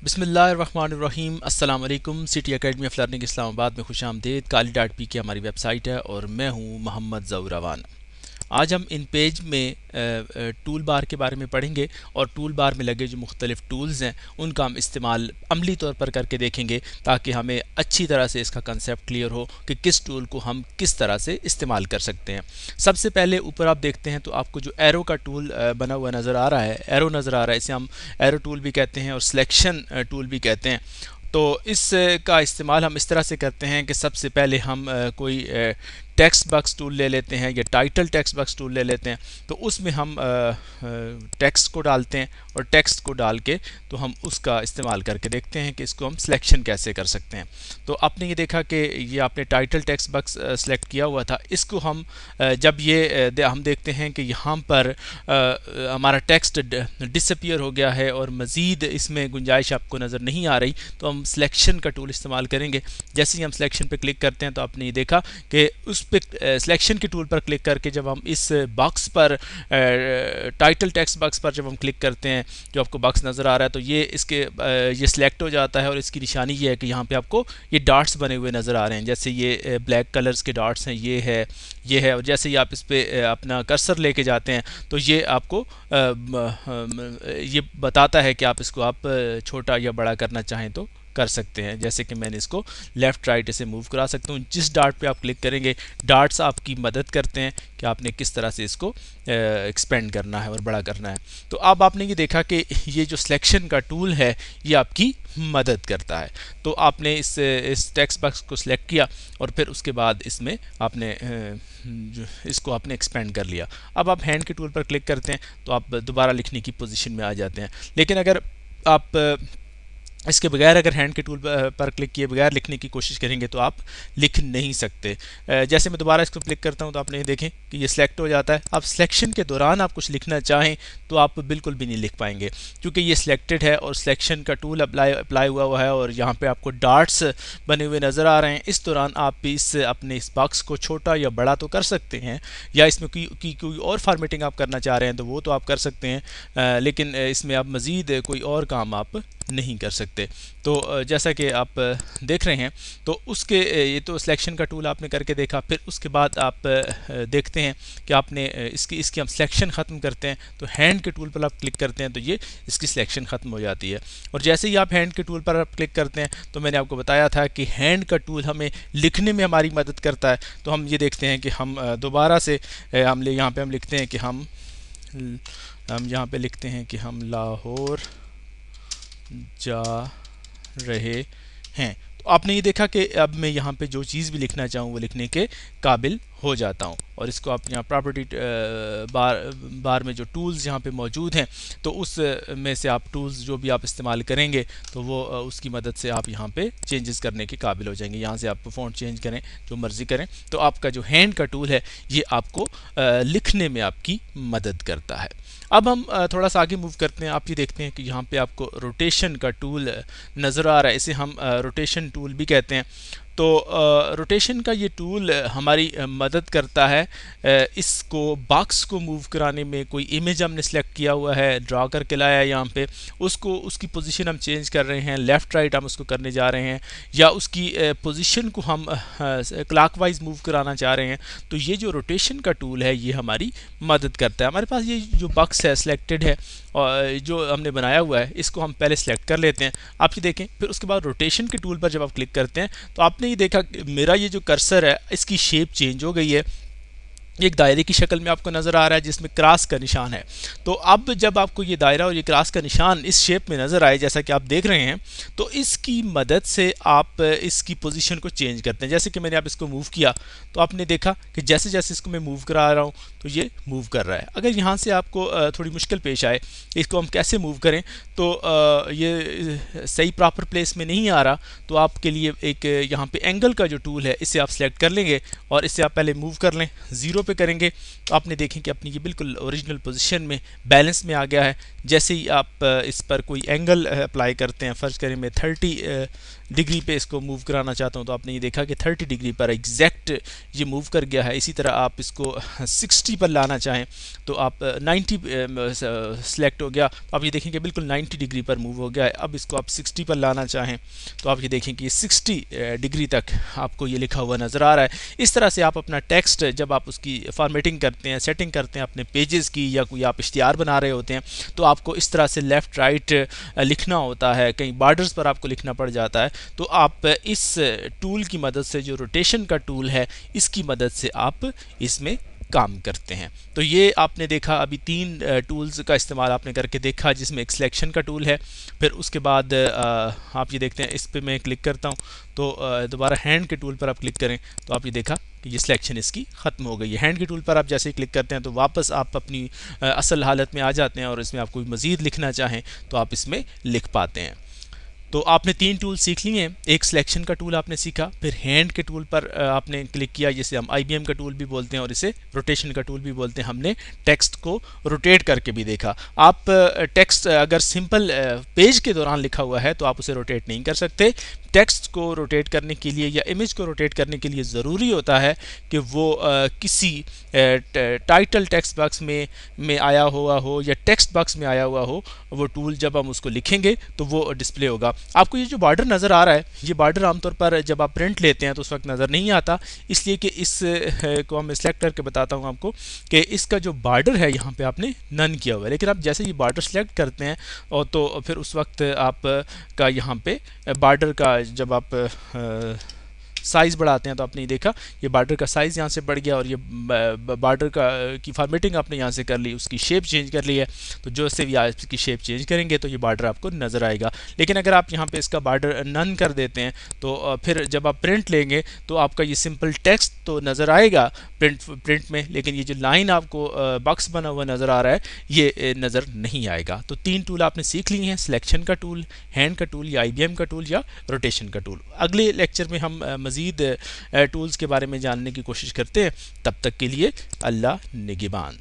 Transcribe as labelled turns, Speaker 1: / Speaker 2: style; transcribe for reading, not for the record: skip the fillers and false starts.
Speaker 1: बिस्मिल्लाहिर्रहमानिर्रहीम अस्सलाम वालेकुम। City academy of learning Islamabad में खुश आमदीद। काली.पी की हमारी वेबसाइट है और मैं हूँ मोहम्मद ज़ौरवान। आज हम इन पेज में टूल बार के बारे में पढ़ेंगे और टूल बार में लगे जो मुख्तलिफ टूल्स हैं उनका हम इस्तेमाल अमली तौर पर करके देखेंगे ताकि हमें अच्छी तरह से इसका कंसेप्ट क्लियर हो कि किस टूल को हम किस तरह से इस्तेमाल कर सकते हैं। सबसे पहले ऊपर आप देखते हैं तो आपको जो एरो का टूल बना हुआ नज़र आ रहा है, एरो नज़र आ रहा है, इसे हम एरो टूल भी कहते हैं और सिलेक्शन टूल भी कहते हैं। तो इसका इस्तेमाल हम इस तरह से करते हैं कि सबसे पहले हम कोई टेक्स्ट बॉक्स टूल ले लेते हैं या टाइटल टेक्स्ट बॉक्स टूल ले लेते हैं। तो उसमें हम टेक्स्ट को डालते हैं और टेक्स्ट को डाल के तो हम उसका इस्तेमाल करके देखते हैं कि इसको हम सिलेक्शन कैसे कर सकते हैं। तो आपने ये देखा कि ये आपने टाइटल टेक्स्ट बॉक्स सेलेक्ट किया हुआ था, इसको हम जब ये हम देखते हैं कि यहाँ पर हमारा टेक्स्ट डिसअपीयर हो गया है और मज़ीद इसमें गुंजाइश आपको नज़र नहीं आ रही, तो हम सिलेक्शन का टूल इस्तेमाल करेंगे। जैसे ही हम सिलेक्शन पे क्लिक करते हैं तो आपने ये देखा कि उस पे सिलेक्शन के टूल पर क्लिक करके जब हम इस बॉक्स पर टाइटल टेक्स्ट बॉक्स पर जब हम क्लिक करते हैं, जो आपको बॉक्स नज़र आ रहा है, तो ये इसके ये सिलेक्ट हो जाता है और इसकी निशानी ये है कि यहाँ पे आपको ये डॉट्स बने हुए नज़र आ रहे हैं। जैसे ये ब्लैक कलर्स के डॉट्स हैं, ये है और जैसे ही आप इस पर अपना कर्सर लेके जाते हैं तो ये आपको ये बताता है कि आप इसको आप छोटा या बड़ा करना चाहें तो कर सकते हैं। जैसे कि मैंने इसको लेफ़्ट राइट इसे मूव करा सकता हूँ। जिस डॉट पे आप क्लिक करेंगे, डॉट्स आपकी मदद करते हैं कि आपने किस तरह से इसको एक्सपेंड करना है और बड़ा करना है। तो अब आपने ये देखा कि ये जो सिलेक्शन का टूल है ये आपकी मदद करता है। तो आपने इस टेक्स्ट बॉक्स को सिलेक्ट किया और फिर उसके बाद इसमें आपने इसको आपने एक्सपेंड कर लिया। अब आप हैंड के टूल पर क्लिक करते हैं तो आप दोबारा लिखने की पोजीशन में आ जाते हैं। लेकिन अगर आप इसके बगैर अगर हैंड के टूल पर क्लिक किए बगैर लिखने की कोशिश करेंगे तो आप लिख नहीं सकते। जैसे मैं दोबारा इसको क्लिक करता हूं तो आपने देखें कि ये सिलेक्ट हो जाता है। अब सिलेक्शन के दौरान आप कुछ लिखना चाहें तो आप बिल्कुल भी नहीं लिख पाएंगे क्योंकि ये सिलेक्टेड है और सिलेक्शन का टूल अप्लाई हुआ है और यहाँ पे आपको डॉट्स बने हुए नज़र आ रहे हैं। इस दौरान आप अपने इस बॉक्स को छोटा या बड़ा तो कर सकते हैं, या इसमें कोई और फार्मेटिंग आप करना चाह रहे हैं तो वो तो आप कर सकते हैं, लेकिन इसमें आप मज़ीद कोई और काम आप नहीं कर सकते। तो जैसा कि आप देख रहे हैं तो उसके ये तो सिलेक्शन का टूल आपने करके देखा। फिर उसके बाद आप देखते हैं कि आपने इसकी हम सिलेक्शन ख़त्म करते हैं तो हैंड के टूल पर आप क्लिक करते हैं तो ये इसकी सिलेक्शन ख़त्म हो जाती है। और जैसे ही आप हैंड के टूल पर आप क्लिक करते हैं तो मैंने आपको बताया था कि हैंड का टूल हमें लिखने में हमारी मदद करता है। तो हम ये देखते हैं कि हम दोबारा से यहाँ पे हम लिखते हैं कि हम यहाँ पे लिखते हैं कि हम लाहौर जा रहे हैं। तो आपने ये देखा कि अब मैं यहाँ पे जो चीज़ भी लिखना चाहूँ वो लिखने के काबिल हो जाता हूँ। और इसको आप यहाँ प्रॉपर्टी बार में जो टूल्स यहाँ पे मौजूद हैं तो उस में से आप टूल्स जो भी आप इस्तेमाल करेंगे तो वो उसकी मदद से आप यहाँ पे चेंजेस करने के काबिल हो जाएंगे। यहाँ से आप फ़ॉन्ट चेंज करें, जो मर्ज़ी करें। तो आपका जो हैंड का टूल है ये आपको लिखने में आपकी मदद करता है। अब हम थोड़ा सा आगे मूव करते हैं। आप ये देखते हैं कि यहाँ पे आपको रोटेशन का टूल नज़र आ रहा है, इसे हम रोटेशन टूल भी कहते हैं। तो रोटेशन का ये टूल हमारी मदद करता है इसको बॉक्स को मूव कराने में। कोई इमेज हमने सेलेक्ट किया हुआ है, ड्रा करके लाया है यहाँ पे, उसकी पोजीशन हम चेंज कर रहे हैं, लेफ़्ट राइट हम उसको करने जा रहे हैं, या उसकी पोजीशन को हम क्लॉकवाइज मूव कराना चाह रहे हैं। तो ये जो रोटेशन का टूल है ये हमारी मदद करता है। हमारे पास ये जो बॉक्स है सिलेक्टेड है और जो हमने बनाया हुआ है इसको हम पहले सेलेक्ट कर लेते हैं। आप ये देखें, फिर उसके बाद रोटेशन के टूल पर जब आप क्लिक करते हैं तो आपने ये देखा मेरा ये जो कर्सर है इसकी शेप चेंज हो गई है। एक दायरे की शक्ल में आपको नज़र आ रहा है जिसमें क्रॉस का निशान है। तो अब जब आपको ये दायरा और ये क्रॉस का निशान इस शेप में नज़र आए जैसा कि आप देख रहे हैं तो इसकी मदद से आप इसकी पोजीशन को चेंज करते हैं। जैसे कि मैंने आप इसको मूव किया तो आपने देखा कि जैसे जैसे इसको मैं मूव करा रहा हूँ तो ये मूव कर रहा है। अगर यहाँ से आपको थोड़ी मुश्किल पेश आए इसको हम कैसे मूव करें तो ये सही प्रॉपर प्लेस में नहीं आ रहा, तो आपके लिए एक यहाँ पे एंगल का जो टूल है इसे आप सेलेक्ट कर लेंगे और इसे आप पहले मूव कर लें, 0 पे करेंगे तो आपने देखें कि अपनी ये बिल्कुल ओरिजिनल पोजीशन में बैलेंस में आ गया है। जैसे ही आप इस पर कोई एंगल अप्लाई करते हैं, फ़र्ज़ करें मैं 30 डिग्री पे इसको मूव कराना चाहता हूं, तो आपने ये देखा कि 30 डिग्री पर एग्जैक्ट ये मूव कर गया है। इसी तरह आप इसको 60 पर लाना चाहें तो आप 90 सेलेक्ट हो गया, तो आप ये देखें कि बिल्कुल 90 डिग्री पर मूव हो गया है। अब इसको आप 60 पर लाना चाहें तो आप ये देखें कि 60 डिग्री तक आपको ये लिखा हुआ नज़र आ रहा है। इस तरह से आप अपना टेक्स्ट जब आप उसकी फॉर्मेटिंग करते हैं, सेटिंग करते हैं अपने पेजेस की, या कोई आप इश्तिहार बना रहे होते हैं, तो आपको इस तरह से लेफ़्ट राइट लिखना होता है, कहीं बॉर्डर्स पर आपको लिखना पड़ जाता है। तो आप इस टूल की मदद से, जो रोटेशन का टूल है, इसकी मदद से आप इसमें काम करते हैं। तो ये आपने देखा, अभी 3 टूल्स का इस्तेमाल आपने करके देखा, जिसमें एक सिलेक्शन का टूल है। फिर उसके बाद आप ये देखते हैं, इस पे मैं क्लिक करता हूँ तो दोबारा हैंड के टूल पर आप क्लिक करें तो आप ये देखा कि ये सिलेक्शन इसकी ख़त्म हो गई है। हैंड के टूल पर आप जैसे ही क्लिक करते हैं तो वापस आप अपनी असल हालत में आ जाते हैं, और इसमें आप कोई मज़ीद लिखना चाहें तो आप इसमें लिख पाते हैं। तो आपने 3 टूल सीख लिए हैं। एक सिलेक्शन का टूल आपने सीखा, फिर हैंड के टूल पर आपने क्लिक किया, जिसे हम IBM का टूल भी बोलते हैं और इसे रोटेशन का टूल भी बोलते हैं। हमने टेक्स्ट को रोटेट करके भी देखा। आप टेक्स्ट अगर सिंपल पेज के दौरान लिखा हुआ है तो आप उसे रोटेट नहीं कर सकते। टेक्स्ट को रोटेट करने के लिए या इमेज को रोटेट करने के लिए ज़रूरी होता है कि वो किसी टाइटल टेक्स्ट बॉक्स में आया हुआ हो या टेक्स्ट बॉक्स में आया हुआ हो। वो टूल जब हम उसको लिखेंगे तो वो डिस्प्ले होगा। आपको ये जो बॉर्डर नज़र आ रहा है, ये बॉर्डर आमतौर पर जब आप प्रिंट लेते हैं तो उस वक्त नज़र नहीं आता, इसलिए कि इस को हम सिलेक्ट करके बताता हूँ आपको कि इसका जो बॉर्डर है यहाँ पे आपने नन किया हुआ है। लेकिन आप जैसे ये बॉर्डर सेलेक्ट करते हैं और तो फिर उस वक्त आप का यहाँ पे बॉर्डर का जब आप साइज़ बढ़ाते हैं तो आपने देखा ये बॉर्डर का साइज़ यहाँ से बढ़ गया, और ये बॉर्डर का की फॉर्मेटिंग आपने यहाँ से कर ली, उसकी शेप चेंज कर ली है। तो जो से भी आप इसकी शेप चेंज करेंगे तो ये बॉर्डर आपको नज़र आएगा। लेकिन अगर आप यहाँ पे इसका बॉर्डर नन कर देते हैं तो फिर जब आप प्रिंट लेंगे तो आपका ये सिंपल टेक्स्ट तो नज़र आएगा प्रिंट में, लेकिन ये जो लाइन आपको बॉक्स बना हुआ नज़र आ रहा है ये नज़र नहीं आएगा। तो 3 टूल आपने सीख लिए हैं, सिलेक्शन का टूल, हैंड का टूल या IBM का टूल या रोटेशन का टूल। अगले लेक्चर में हम मज़ीद टूल्स के बारे में जानने की कोशिश करते हैं। तब तक के लिए अल्लाह निगहबान।